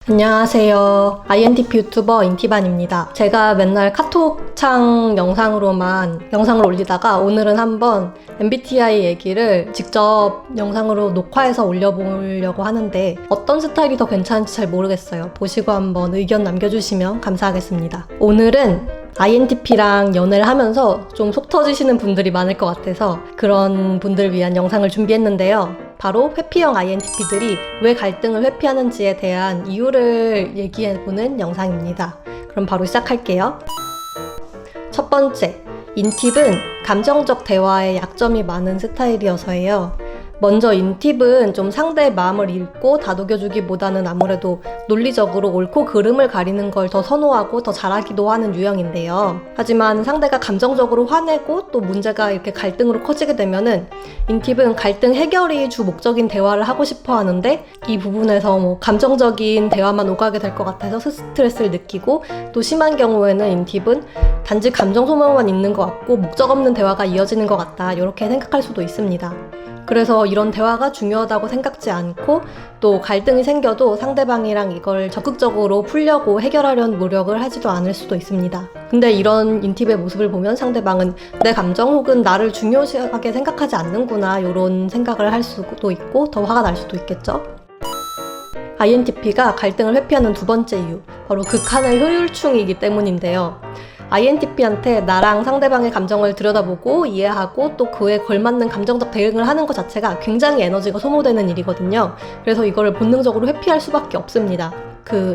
안녕하세요. INTP 유튜버 인티반입니다. 제가 맨날 카톡창 영상을 올리다가 오늘은 한번 MBTI 얘기를 직접 영상으로 녹화해서 올려보려고 하는데 어떤 스타일이 더 괜찮은지 잘 모르겠어요. 보시고 한번 의견 남겨주시면 감사하겠습니다. 오늘은 INTP랑 연애를 하면서 좀 속 터지시는 분들이 많을 것 같아서 그런 분들을 위한 영상을 준비했는데요. 바로 회피형 INTP들이 왜 갈등을 회피하는지에 대한 이유를 얘기해보는 영상입니다. 그럼 바로 시작할게요. 첫 번째, 인팁은 감정적 대화에 약점이 많은 스타일이어서예요. 먼저 인팁은 좀 상대의 마음을 읽고 다독여주기보다는 아무래도 논리적으로 옳고 그름을 가리는 걸 더 선호하고 더 잘하기도 하는 유형인데요. 하지만 상대가 감정적으로 화내고 또 문제가 이렇게 갈등으로 커지게 되면은 인팁은 갈등 해결이 주 목적인 대화를 하고 싶어 하는데 이 부분에서 감정적인 대화만 오가게 될 것 같아서 스트레스를 느끼고 또 심한 경우에는 인팁은 단지 감정 소모만 있는 것 같고 목적 없는 대화가 이어지는 것 같다 이렇게 생각할 수도 있습니다. 그래서 이런 대화가 중요하다고 생각지 않고 또 갈등이 생겨도 상대방이랑 이걸 적극적으로 풀려고 해결하려는 노력을 하지도 않을 수도 있습니다. 근데 이런 인팁의 모습을 보면 상대방은 내 감정 혹은 나를 중요하게 생각하지 않는구나 이런 생각을 할 수도 있고 더 화가 날 수도 있겠죠. INTP가 갈등을 회피하는 두 번째 이유, 바로 극한의 효율충이기 때문인데요. INTP한테 나랑 상대방의 감정을 들여다보고 이해하고 또 그에 걸맞는 감정적 대응을 하는 것 자체가 굉장히 에너지가 소모되는 일이거든요. 그래서 이거를 본능적으로 회피할 수밖에 없습니다.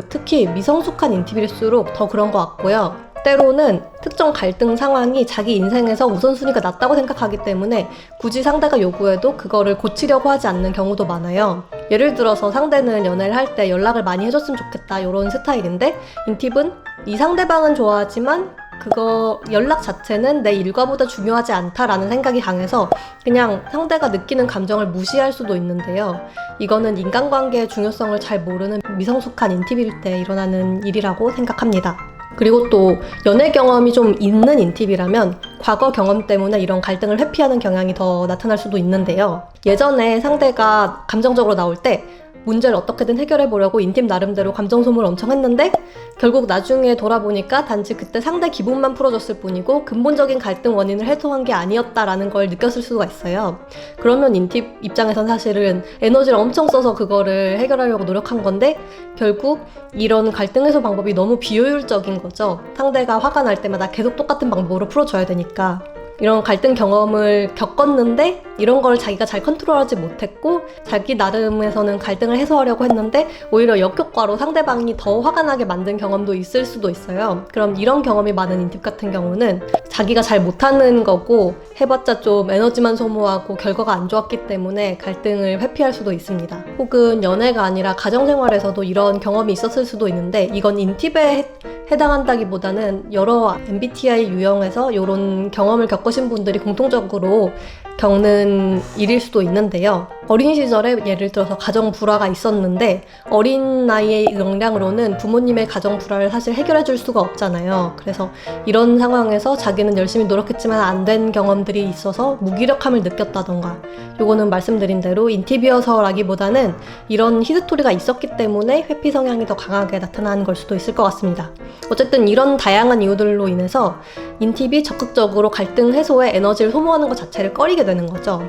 특히 미성숙한 인팁일수록 더 그런 것 같고요. 때로는 특정 갈등 상황이 자기 인생에서 우선순위가 낮다고 생각하기 때문에 굳이 상대가 요구해도 그거를 고치려고 하지 않는 경우도 많아요. 예를 들어서 상대는 연애를 할 때 연락을 많이 해줬으면 좋겠다 이런 스타일인데 인팁은 이 상대방은 좋아하지만 그거 연락 자체는 내 일과보다 중요하지 않다라는 생각이 강해서 그냥 상대가 느끼는 감정을 무시할 수도 있는데요. 이거는 인간관계의 중요성을 잘 모르는 미성숙한 인팁일 때 일어나는 일이라고 생각합니다. 그리고 또 연애 경험이 좀 있는 인팁이라면 과거 경험 때문에 이런 갈등을 회피하는 경향이 더 나타날 수도 있는데요. 예전에 상대가 감정적으로 나올 때 문제를 어떻게든 해결해보려고 인팁 나름대로 감정 소모를 엄청 했는데 결국 나중에 돌아보니까 단지 그때 상대 기분만 풀어줬을 뿐이고 근본적인 갈등 원인을 해소한 게 아니었다라는 걸 느꼈을 수가 있어요. 그러면 인팁 입장에선 사실은 에너지를 엄청 써서 그거를 해결하려고 노력한 건데 결국 이런 갈등 해소 방법이 너무 비효율적인 거죠. 상대가 화가 날 때마다 계속 똑같은 방법으로 풀어줘야 되니까. 이런 갈등 경험을 겪었는데 이런 걸 자기가 잘 컨트롤하지 못했고 자기 나름에서는 갈등을 해소하려고 했는데 오히려 역효과로 상대방이 더 화가 나게 만든 경험도 있을 수도 있어요. 그럼 이런 경험이 많은 인팁 같은 경우는 자기가 잘 못하는 거고 해봤자 좀 에너지만 소모하고 결과가 안 좋았기 때문에 갈등을 회피할 수도 있습니다. 혹은 연애가 아니라 가정생활에서도 이런 경험이 있었을 수도 있는데 이건 인팁에 해당한다기보다는 여러 MBTI 유형에서 이런 경험을 겪으신 분들이 공통적으로 겪는 일일 수도 있는데요. 어린 시절에 예를 들어서 가정 불화가 있었는데 어린 나이의 역량으로는 부모님의 가정 불화를 사실 해결해 줄 수가 없잖아요. 그래서 이런 상황에서 자기는 열심히 노력했지만 안 된 경험들이 있어서 무기력함을 느꼈다던가 요거는 말씀드린 대로 인팁이어서라기보다는 이런 히스토리가 있었기 때문에 회피 성향이 더 강하게 나타나는 걸 수도 있을 것 같습니다. 어쨌든 이런 다양한 이유들로 인해서 인팁이 적극적으로 갈등 해소에 에너지를 소모하는 것 자체를 꺼리게 되는 거죠.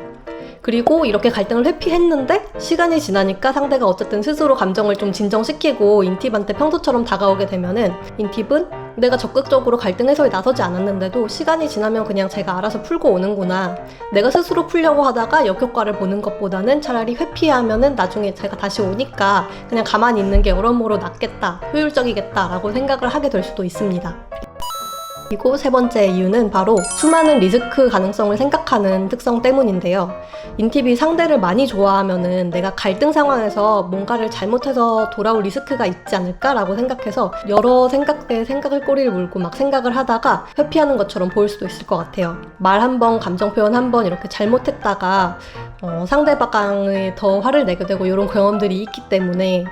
그리고 이렇게 갈등을 회피했는데 시간이 지나니까 상대가 어쨌든 스스로 감정을 좀 진정시키고 인팁한테 평소처럼 다가오게 되면은 인팁은 내가 적극적으로 갈등 해소에 나서지 않았는데도 시간이 지나면 그냥 제가 알아서 풀고 오는구나. 내가 스스로 풀려고 하다가 역효과를 보는 것보다는 차라리 회피하면은 나중에 제가 다시 오니까 그냥 가만히 있는 게 여러모로 낫겠다, 효율적이겠다 라고 생각을 하게 될 수도 있습니다. 그리고 세 번째 이유는 바로 수많은 리스크 가능성을 생각하는 특성 때문인데요. 인팁이 상대를 많이 좋아하면은 내가 갈등 상황에서 뭔가를 잘못해서 돌아올 리스크가 있지 않을까라고 생각해서 여러 생각에 생각을 꼬리를 물고 막 생각을 하다가 회피하는 것처럼 보일 수도 있을 것 같아요. 말 한 번, 감정 표현 한 번 이렇게 잘못했다가 상대방이 더 화를 내게 되고 이런 경험들이 있기 때문에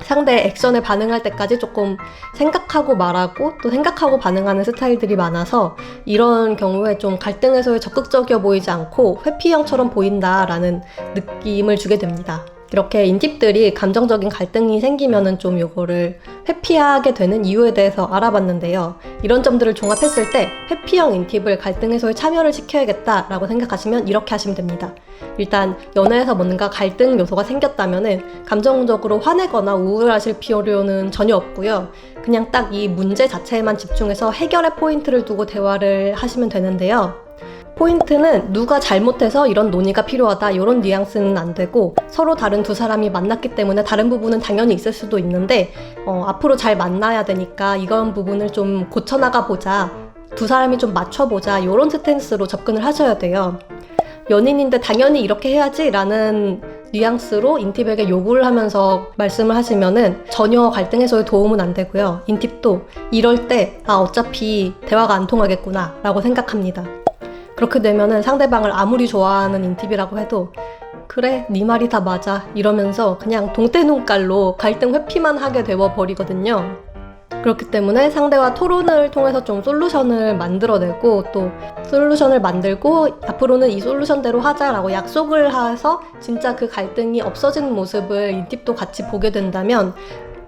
상대의 액션에 반응할 때까지 조금 생각하고 말하고 또 생각하고 반응하는 스타일들이 많아서 이런 경우에 좀 갈등 해소에 적극적이어 보이지 않고 회피형처럼 보인다라는 느낌을 주게 됩니다. 이렇게 인팁들이 감정적인 갈등이 생기면은 좀 요거를 회피하게 되는 이유에 대해서 알아봤는데요. 이런 점들을 종합했을 때 회피형 인팁을 갈등 해소에 참여를 시켜야겠다라고 생각하시면 이렇게 하시면 됩니다. 일단 연애에서 뭔가 갈등 요소가 생겼다면은 감정적으로 화내거나 우울하실 필요는 전혀 없고요. 그냥 딱 이 문제 자체에만 집중해서 해결의 포인트를 두고 대화를 하시면 되는데요. 포인트는 누가 잘못해서 이런 논의가 필요하다 이런 뉘앙스는 안 되고, 서로 다른 두 사람이 만났기 때문에 다른 부분은 당연히 있을 수도 있는데 앞으로 잘 만나야 되니까 이런 부분을 좀 고쳐나가 보자, 두 사람이 좀 맞춰보자, 이런 스탠스로 접근을 하셔야 돼요. 연인인데 당연히 이렇게 해야지 라는 뉘앙스로 인팁에게 요구를 하면서 말씀을 하시면은 전혀 갈등 해소에 도움은 안 되고요. 인팁도 이럴 때 어차피 대화가 안 통하겠구나 라고 생각합니다. 그렇게 되면은 상대방을 아무리 좋아하는 인팁이라고 해도 그래, 네 말이 다 맞아 이러면서 그냥 동태눈깔로 갈등 회피만 하게 되어버리거든요. 그렇기 때문에 상대와 토론을 통해서 좀 솔루션을 만들어내고, 또 솔루션을 만들고 앞으로는 이 솔루션대로 하자라고 약속을 해서 진짜 그 갈등이 없어지는 모습을 인팁도 같이 보게 된다면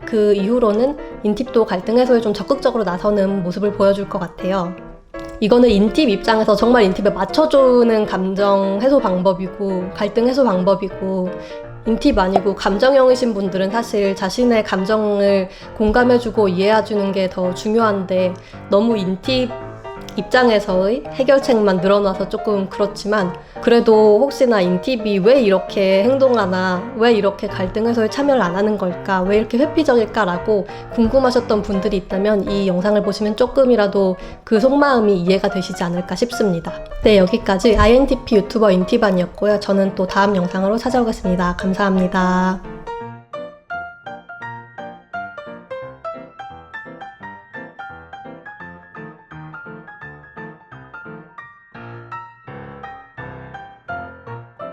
그 이후로는 인팁도 갈등 해소에 좀 적극적으로 나서는 모습을 보여줄 것 같아요. 이거는 인팁 입장에서 정말 인팁에 맞춰주는 감정 해소 방법이고 갈등 해소 방법이고, 인팁 아니고 감정형이신 분들은 사실 자신의 감정을 공감해주고 이해해주는 게 더 중요한데, 너무 인팁 입장에서의 해결책만 늘어나서 조금 그렇지만, 그래도 혹시나 인팁이 왜 이렇게 행동하나, 왜 이렇게 갈등 해소에 참여를 안 하는 걸까, 왜 이렇게 회피적일까라고 궁금하셨던 분들이 있다면 이 영상을 보시면 조금이라도 그 속마음이 이해가 되시지 않을까 싶습니다. 네, 여기까지 INTP 유튜버 인팁안이었고요. 저는 또 다음 영상으로 찾아오겠습니다. 감사합니다.